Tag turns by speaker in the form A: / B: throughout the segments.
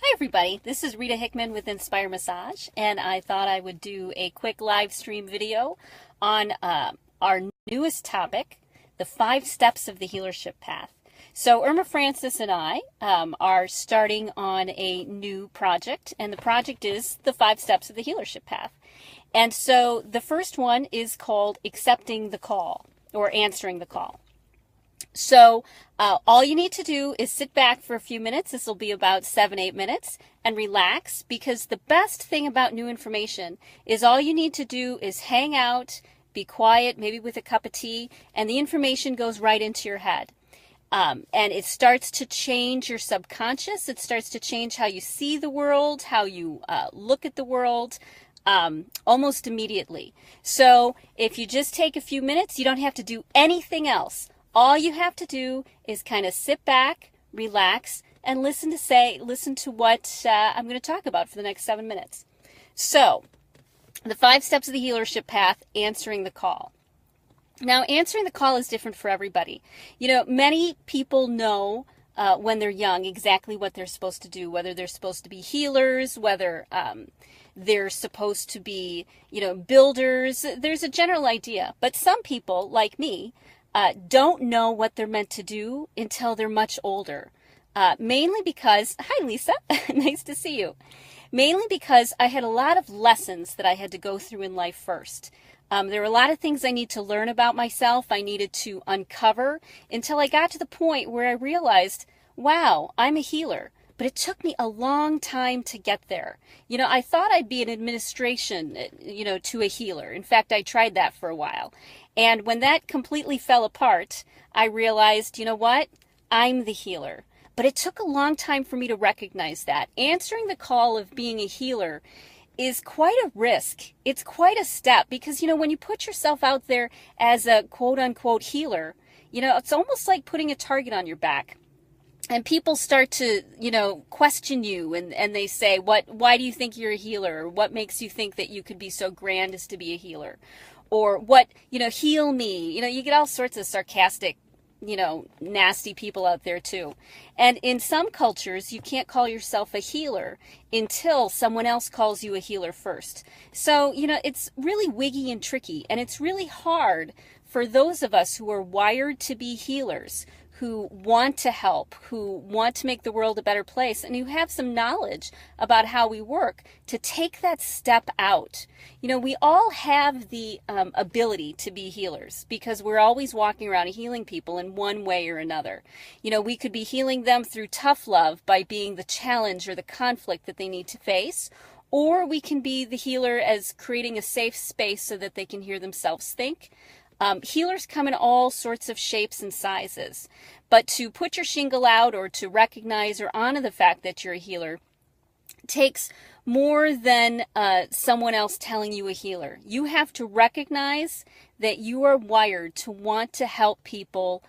A: Hi everybody, this is Rita Hickman with Inspire Massage, and I thought I would do a quick live stream video on our newest topic, the 5 steps of the healership path. So Irma Francis and I are starting on a new project, and the project is the 5 steps of the healership path. And so the first one is called accepting the call, or answering the call. So all you need to do is sit back for a few minutes. This will be about 7-8 minutes, and relax, because the best thing about new information is all you need to do is hang out, be quiet, maybe with a cup of tea, and the information goes right into your head. And it starts to change your subconscious. It starts to change how you see the world, how you look at the world, almost immediately. So if you just take a few minutes, you don't have to do anything else. All you have to do is kind of sit back, relax, and listen to what I'm going to talk about for the next 7 minutes. So, the 5 steps of the healership path, answering the call. Now, answering the call is different for everybody. You know, many people know when they're young exactly what they're supposed to do, whether they're supposed to be healers, whether they're supposed to be, builders. There's a general idea. But some people, like me, don't know what they're meant to do until they're much older. Mainly because, hi Lisa, nice to see you. Mainly because I had a lot of lessons that I had to go through in life first. There were a lot of things I need to learn about myself, I needed to uncover, until I got to the point where I realized, wow, I'm a healer. But it took me a long time to get there. I thought I'd be an administration, to a healer. In fact, I tried that for a while. And when that completely fell apart, I realized, what? I'm the healer. But it took a long time for me to recognize that. Answering the call of being a healer is quite a risk. It's quite a step because, when you put yourself out there as a quote-unquote healer, it's almost like putting a target on your back. And people start to, question you, and they say, why do you think you're a healer? Or what makes you think that you could be so grand as to be a healer? Or what, heal me. You get all sorts of sarcastic, nasty people out there too. And in some cultures, you can't call yourself a healer until someone else calls you a healer first. So, it's really wiggy and tricky, and it's really hard for those of us who are wired to be healers, who want to help, who want to make the world a better place, and who have some knowledge about how we work, to take that step out. We all have the ability to be healers because we're always walking around healing people in one way or another. We could be healing them through tough love by being the challenge or the conflict that they need to face, or we can be the healer as creating a safe space so that they can hear themselves think. Healers come in all sorts of shapes and sizes, but to put your shingle out or to recognize or honor the fact that you're a healer takes more than someone else telling you a healer. You have to recognize that you are wired to want to help people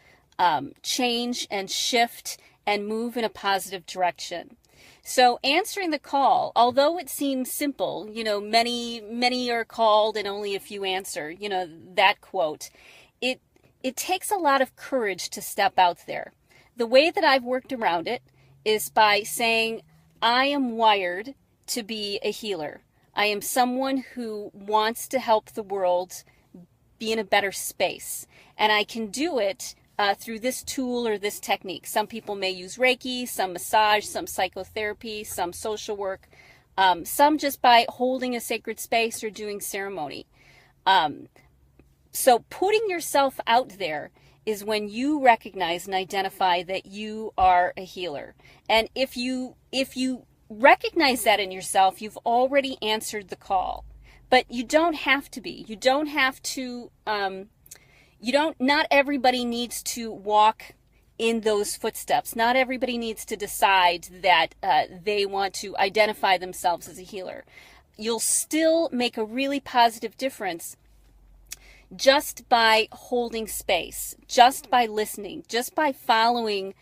A: change and shift and move in a positive direction. So answering the call, although it seems simple, many are called and only a few answer, that quote, it takes a lot of courage to step out there. The way that I've worked around it is by saying, I am wired to be a healer. I am someone who wants to help the world be in a better space. And I can do it through this tool or this technique. Some people may use Reiki, some massage, some psychotherapy, some social work, some just by holding a sacred space or doing ceremony. So putting yourself out there is when you recognize and identify that you are a healer. And if you recognize that in yourself, you've already answered the call. But you don't have to be. You don't have to... not everybody needs to walk in those footsteps. Not everybody needs to decide that they want to identify themselves as a healer. You'll still make a really positive difference just by holding space, just by listening, just by following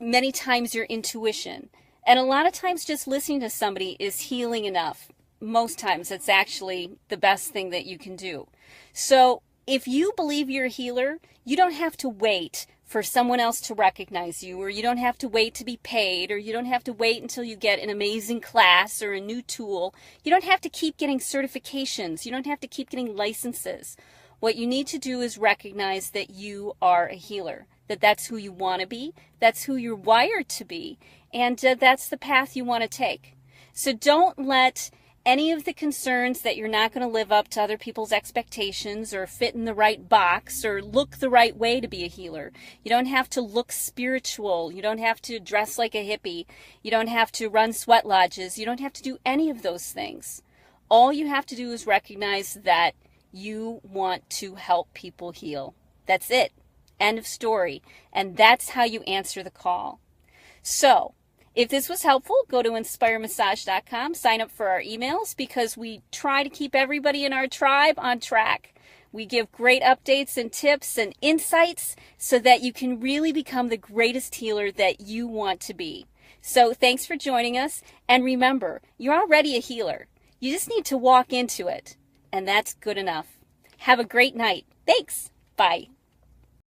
A: many times your intuition. And a lot of times just listening to somebody is healing enough. Most times it's actually the best thing that you can do. So if you believe you're a healer, you don't have to wait for someone else to recognize you, or you don't have to wait to be paid, or you don't have to wait until you get an amazing class or a new tool. You don't have to keep getting certifications. You don't have to keep getting licenses. What you need to do is recognize that you are a healer, that that's who you want to be, that's who you're wired to be, and that's the path you want to take. So don't let any of the concerns that you're not going to live up to other people's expectations or fit in the right box or look the right way to be a healer. You don't have to look spiritual. You don't have to dress like a hippie. You don't have to run sweat lodges. You don't have to do any of those things. All you have to do is recognize that you want to help people heal. That's it. End of story. And that's how you answer the call. So, if this was helpful, go to inspiremassage.com, sign up for our emails, because we try to keep everybody in our tribe on track. We give great updates and tips and insights so that you can really become the greatest healer that you want to be. So thanks for joining us. And remember, you're already a healer. You just need to walk into it. And that's good enough. Have a great night. Thanks. Bye.